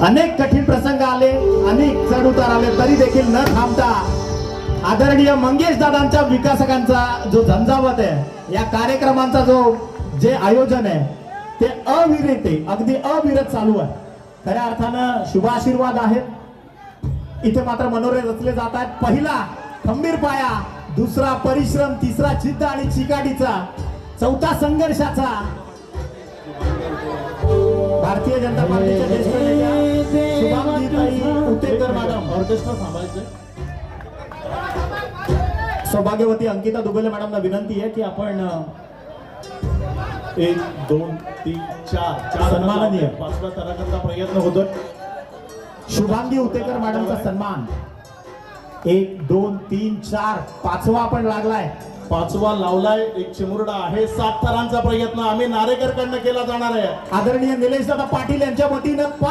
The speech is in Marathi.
अनेक कठीण प्रसंग आले, अनेक चढ उतार आले, तरी देखील न थांबता आदरणीय मंगेश दादांच्या विकासकांचा जो झंझावत आहे, या कार्यक्रमांचा जे आयोजन आहे ते अविरत आहे, अगदी अविरत चालू आहे. खऱ्या अर्थानं शुभाशीर्वाद आहेत. इथे मात्र मनोरे रचले जात आहेत. पहिला खंबीर पाया, दुसरा परिश्रम, तिसरा जिद्द आणि चिकाटीचा, चौथा संघर्षाचा. भारतीय जनता पार्टीच्या ज्येष्ठ नेत्या शुभांगीताई उतेकर मॅडम, ऑर्केस्ट्रा थांबायचं. सौभाग्यवती अंकिता दुबेले मॅडमला विनंती आहे की आपण 1 2 3 4 सन्माननीय पाचवा तराकरता प्रयत्न होतोय. शुभांगी उतेकर मॅडमचा सन्मान. 1 2 3 4 पाचवा आपण लागलाय. पाचवा लावलाय. एक चिमुरडा आहे. 7 थरांचा प्रयत्न आम्ही नारेकरकडनं केला जाणार आहे. आदरणीय निलेश दादा पाटील यांच्या वतीनं